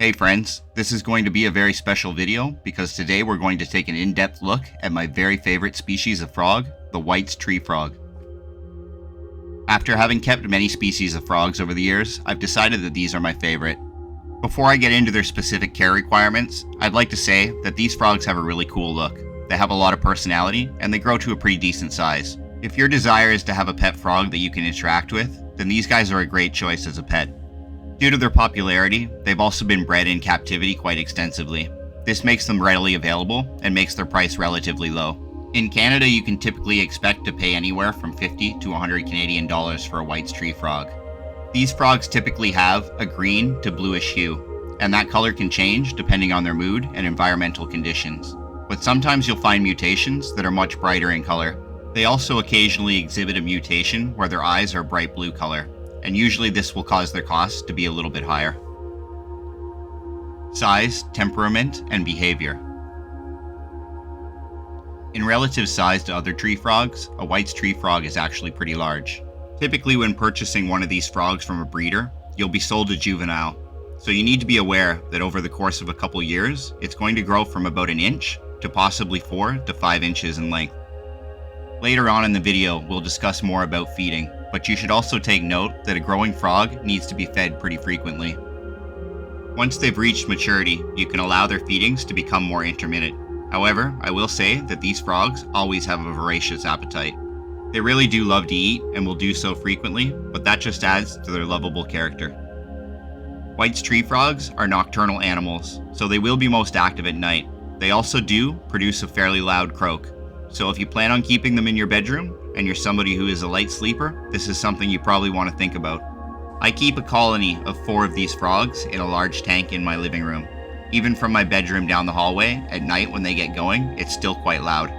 Hey friends, this is going to be a very special video because today we're going to take an in-depth look at my very favorite species of frog, the White's tree frog. After having kept many species of frogs over the years, I've decided that these are my favorite. Before I get into their specific care requirements, I'd like to say that these frogs have a really cool look. They have a lot of personality and they grow to a pretty decent size. If your desire is to have a pet frog that you can interact with, then these guys are a great choice as a pet. Due to their popularity, they've also been bred in captivity quite extensively. This makes them readily available and makes their price relatively low. In Canada, you can typically expect to pay anywhere from 50 to 100 Canadian dollars for a White's tree frog. These frogs typically have a green to bluish hue, and that color can change depending on their mood and environmental conditions. But sometimes you'll find mutations that are much brighter in color. They also occasionally exhibit a mutation where their eyes are a bright blue color, and usually this will cause their cost to be a little bit higher. Size, temperament, and behavior. In relative size to other tree frogs, a White's tree frog is actually pretty large. Typically when purchasing one of these frogs from a breeder, you'll be sold a juvenile, so you need to be aware that over the course of a couple years, it's going to grow from about an inch to possibly 4 to 5 inches in length. Later on in the video, we'll discuss more about feeding, but you should also take note that a growing frog needs to be fed pretty frequently. Once they've reached maturity, you can allow their feedings to become more intermittent. However, I will say that these frogs always have a voracious appetite. They really do love to eat and will do so frequently, but that just adds to their lovable character. White's tree frogs are nocturnal animals, so they will be most active at night. They also do produce a fairly loud croak. So if you plan on keeping them in your bedroom, and you're somebody who is a light sleeper, this is something you probably want to think about. I keep a colony of 4 of these frogs in a large tank in my living room. Even from my bedroom down the hallway, at night when they get going, it's still quite loud.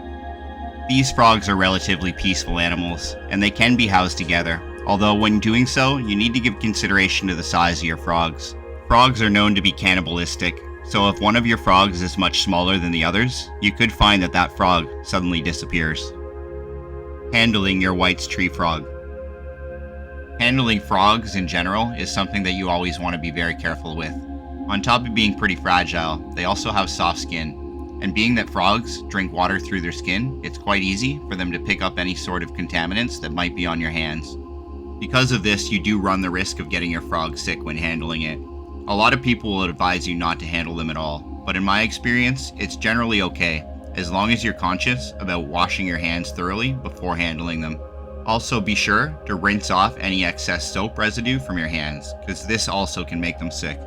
These frogs are relatively peaceful animals, and they can be housed together, although when doing so, you need to give consideration to the size of your frogs. Frogs are known to be cannibalistic, so if one of your frogs is much smaller than the others, you could find that that frog suddenly disappears. Handling your White's tree frog. Handling frogs in general is something that you always want to be very careful with. On top of being pretty fragile, they also have soft skin, and being that frogs drink water through their skin, it's quite easy for them to pick up any sort of contaminants that might be on your hands. Because of this, you do run the risk of getting your frog sick when handling it. A lot of people will advise you not to handle them at all, but in my experience, it's generally okay, as long as you're conscious about washing your hands thoroughly before handling them. Also be sure to rinse off any excess soap residue from your hands, because this also can make them sick.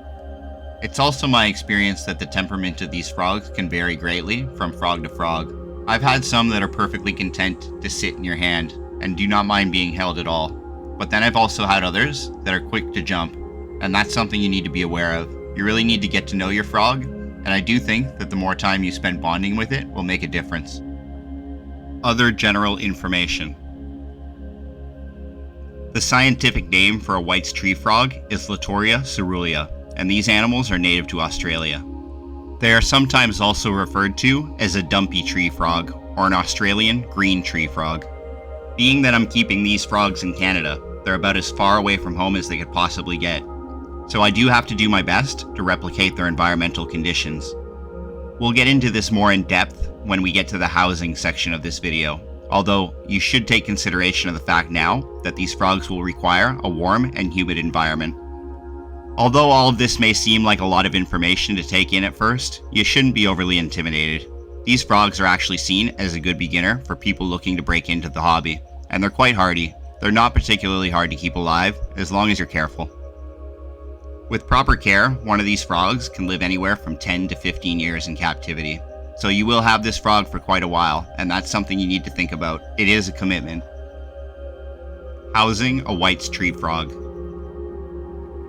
It's also my experience that the temperament of these frogs can vary greatly from frog to frog. I've had some that are perfectly content to sit in your hand and do not mind being held at all, but then I've also had others that are quick to jump, and that's something you need to be aware of. You really need to get to know your frog, and I do think that the more time you spend bonding with it will make a difference. Other general information. The scientific name for a White's tree frog is Litoria caerulea, and these animals are native to Australia. They are sometimes also referred to as a Dumpy tree frog, or an Australian green tree frog. Being that I'm keeping these frogs in Canada, they're about as far away from home as they could possibly get. So I do have to do my best to replicate their environmental conditions. We'll get into this more in depth when we get to the housing section of this video, although you should take consideration of the fact now that these frogs will require a warm and humid environment. Although all of this may seem like a lot of information to take in at first, you shouldn't be overly intimidated. These frogs are actually seen as a good beginner for people looking to break into the hobby, and they're quite hardy. They're not particularly hard to keep alive, as long as you're careful. With proper care, one of these frogs can live anywhere from 10 to 15 years in captivity. So you will have this frog for quite a while, and that's something you need to think about. It is a commitment. Housing a White's tree frog.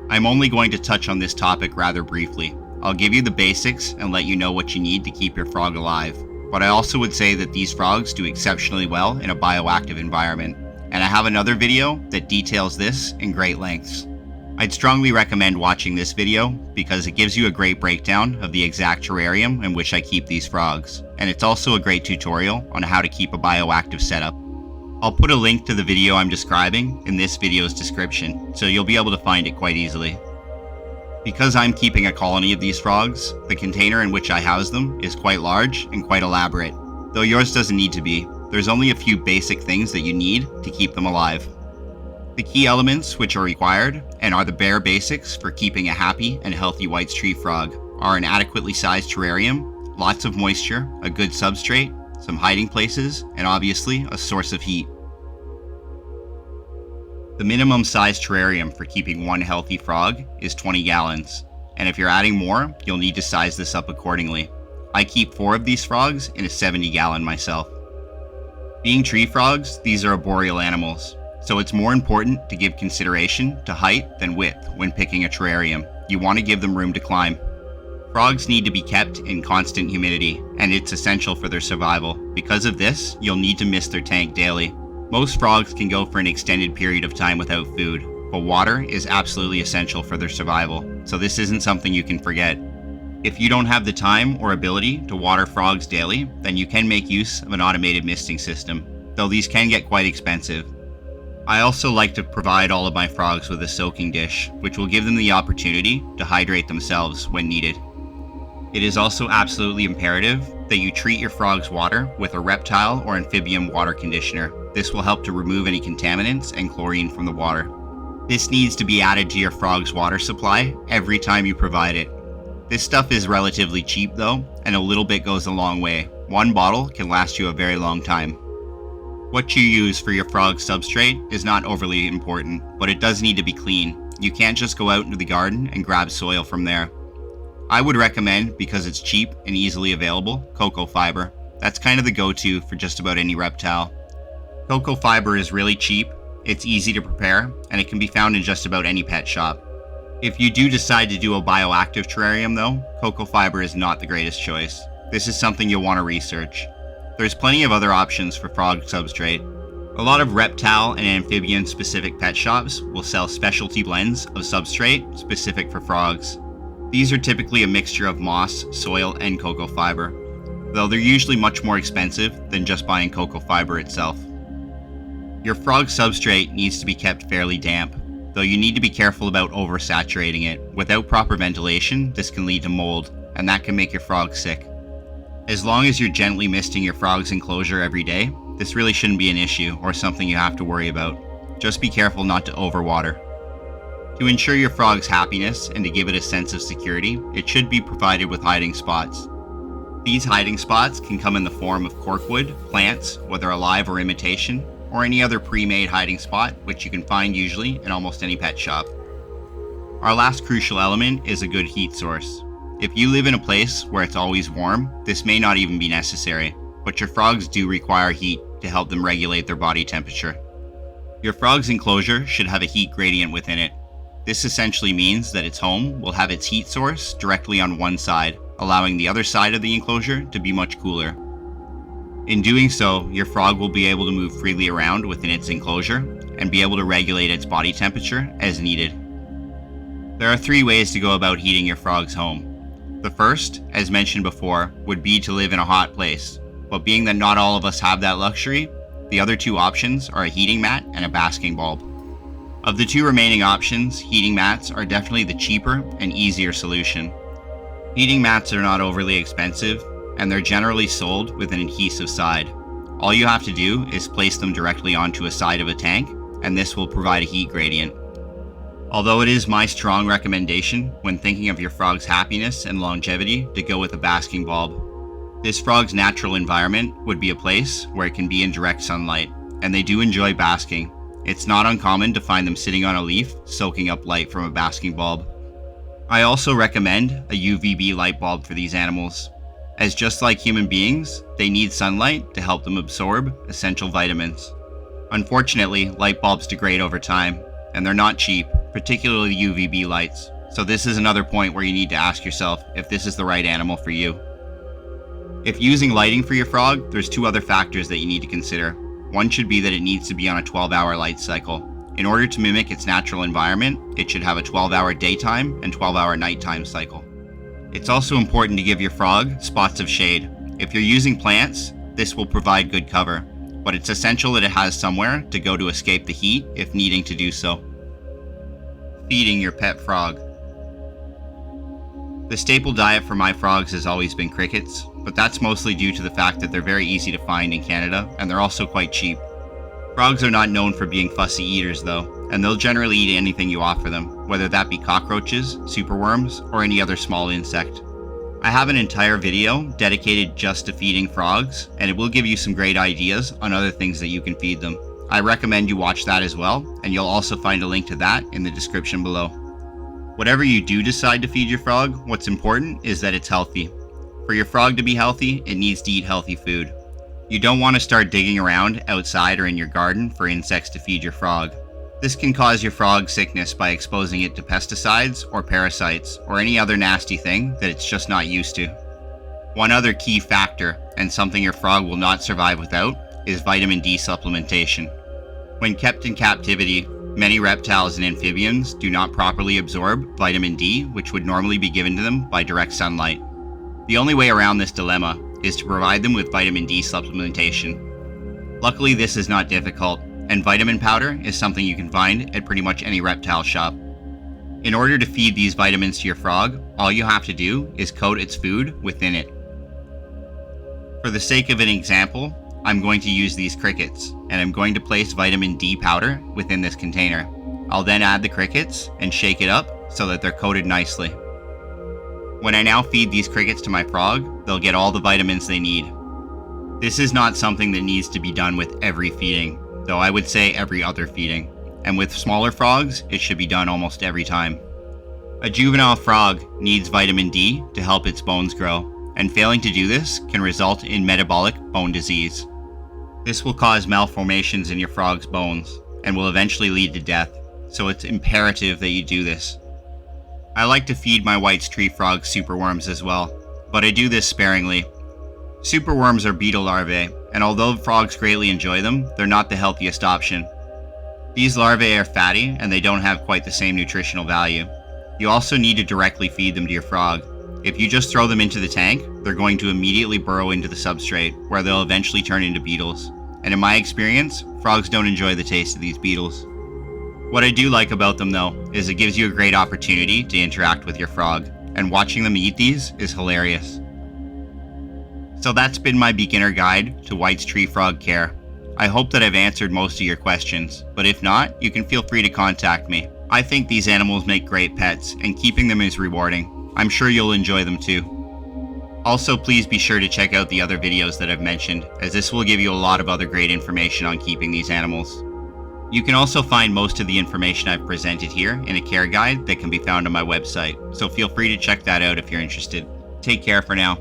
I'm only going to touch on this topic rather briefly. I'll give you the basics and let you know what you need to keep your frog alive. But I also would say that these frogs do exceptionally well in a bioactive environment, and I have another video that details this in great lengths. I'd strongly recommend watching this video because it gives you a great breakdown of the exact terrarium in which I keep these frogs, and it's also a great tutorial on how to keep a bioactive setup. I'll put a link to the video I'm describing in this video's description, so you'll be able to find it quite easily. Because I'm keeping a colony of these frogs, the container in which I house them is quite large and quite elaborate. Though yours doesn't need to be, there's only a few basic things that you need to keep them alive. The key elements which are required, and are the bare basics for keeping a happy and healthy White's tree frog, are an adequately sized terrarium, lots of moisture, a good substrate, some hiding places, and obviously a source of heat. The minimum size terrarium for keeping one healthy frog is 20 gallons, and if you're adding more, you'll need to size this up accordingly. I keep 4 of these frogs in a 70-gallon myself. Being tree frogs, these are arboreal animals, so it's more important to give consideration to height than width when picking a terrarium. You want to give them room to climb. Frogs need to be kept in constant humidity, and it's essential for their survival. Because of this, you'll need to mist their tank daily. Most frogs can go for an extended period of time without food, but water is absolutely essential for their survival, so this isn't something you can forget. If you don't have the time or ability to water frogs daily, then you can make use of an automated misting system, though these can get quite expensive. I also like to provide all of my frogs with a soaking dish, which will give them the opportunity to hydrate themselves when needed. It is also absolutely imperative that you treat your frog's water with a reptile or amphibian water conditioner. This will help to remove any contaminants and chlorine from the water. This needs to be added to your frog's water supply every time you provide it. This stuff is relatively cheap though, and a little bit goes a long way. One bottle can last you a very long time. What you use for your frog substrate is not overly important, but it does need to be clean. You can't just go out into the garden and grab soil from there. I would recommend, because it's cheap and easily available, cocoa fiber. That's kind of the go-to for just about any reptile. Cocoa fiber is really cheap, it's easy to prepare, and it can be found in just about any pet shop. If you do decide to do a bioactive terrarium though, cocoa fiber is not the greatest choice. This is something you'll want to research. There's plenty of other options for frog substrate. A lot of reptile and amphibian specific pet shops will sell specialty blends of substrate specific for frogs. These are typically a mixture of moss, soil, and cocoa fiber, though they're usually much more expensive than just buying cocoa fiber itself. Your frog substrate needs to be kept fairly damp, though you need to be careful about oversaturating it. Without proper ventilation, this can lead to mold, and that can make your frog sick. As long as you're gently misting your frog's enclosure every day, this really shouldn't be an issue or something you have to worry about. Just be careful not to overwater. To ensure your frog's happiness and to give it a sense of security, it should be provided with hiding spots. These hiding spots can come in the form of corkwood, plants, whether alive or imitation, or any other pre-made hiding spot, which you can find usually in almost any pet shop. Our last crucial element is a good heat source. If you live in a place where it's always warm, this may not even be necessary, but your frogs do require heat to help them regulate their body temperature. Your frog's enclosure should have a heat gradient within it. This essentially means that its home will have its heat source directly on one side, allowing the other side of the enclosure to be much cooler. In doing so, your frog will be able to move freely around within its enclosure and be able to regulate its body temperature as needed. There are 3 ways to go about heating your frog's home. The first, as mentioned before, would be to live in a hot place, but being that not all of us have that luxury, the other 2 options are a heating mat and a basking bulb. Of the 2 remaining options, heating mats are definitely the cheaper and easier solution. Heating mats are not overly expensive, and they're generally sold with an adhesive side. All you have to do is place them directly onto a side of a tank, and this will provide a heat gradient. Although it is my strong recommendation when thinking of your frog's happiness and longevity to go with a basking bulb. This frog's natural environment would be a place where it can be in direct sunlight, and they do enjoy basking. It's not uncommon to find them sitting on a leaf, soaking up light from a basking bulb. I also recommend a UVB light bulb for these animals, as just like human beings, they need sunlight to help them absorb essential vitamins. Unfortunately, light bulbs degrade over time, and they're not cheap, particularly UVB lights. So this is another point where you need to ask yourself if this is the right animal for you. If using lighting for your frog, there's 2 other factors that you need to consider. One should be that it needs to be on a 12-hour light cycle. In order to mimic its natural environment, it should have a 12-hour daytime and 12-hour nighttime cycle. It's also important to give your frog spots of shade. If you're using plants, this will provide good cover, but it's essential that it has somewhere to go to escape the heat if needing to do so. Feeding your pet frog. The staple diet for my frogs has always been crickets, but that's mostly due to the fact that they're very easy to find in Canada, and they're also quite cheap. Frogs are not known for being fussy eaters though, and they'll generally eat anything you offer them, whether that be cockroaches, superworms, or any other small insect. I have an entire video dedicated just to feeding frogs, and it will give you some great ideas on other things that you can feed them. I recommend you watch that as well, and you'll also find a link to that in the description below. Whatever you do decide to feed your frog, what's important is that it's healthy. For your frog to be healthy, it needs to eat healthy food. You don't want to start digging around outside or in your garden for insects to feed your frog. This can cause your frog sickness by exposing it to pesticides or parasites or any other nasty thing that it's just not used to. One other key factor, and something your frog will not survive without, is vitamin D supplementation. When kept in captivity, many reptiles and amphibians do not properly absorb vitamin D, which would normally be given to them by direct sunlight. The only way around this dilemma is to provide them with vitamin D supplementation. Luckily, this is not difficult, and vitamin powder is something you can find at pretty much any reptile shop. In order to feed these vitamins to your frog, all you have to do is coat its food within it. For the sake of an example, I'm going to use these crickets, and I'm going to place vitamin D powder within this container. I'll then add the crickets and shake it up so that they're coated nicely. When I now feed these crickets to my frog, they'll get all the vitamins they need. This is not something that needs to be done with every feeding, though I would say every other feeding. And with smaller frogs, it should be done almost every time. A juvenile frog needs vitamin D to help its bones grow, and failing to do this can result in metabolic bone disease. This will cause malformations in your frog's bones, and will eventually lead to death, so it's imperative that you do this. I like to feed my White's tree frog superworms as well, but I do this sparingly. Superworms are beetle larvae, and although frogs greatly enjoy them, they're not the healthiest option. These larvae are fatty, and they don't have quite the same nutritional value. You also need to directly feed them to your frog. If you just throw them into the tank, they're going to immediately burrow into the substrate, where they'll eventually turn into beetles. And in my experience, frogs don't enjoy the taste of these beetles. What I do like about them though, is it gives you a great opportunity to interact with your frog, and watching them eat these is hilarious. So that's been my beginner guide to White's tree frog care. I hope that I've answered most of your questions, but if not, you can feel free to contact me. I think these animals make great pets, and keeping them is rewarding. I'm sure you'll enjoy them too. Also, please be sure to check out the other videos that I've mentioned, as this will give you a lot of other great information on keeping these animals. You can also find most of the information I've presented here in a care guide that can be found on my website, so feel free to check that out if you're interested. Take care for now.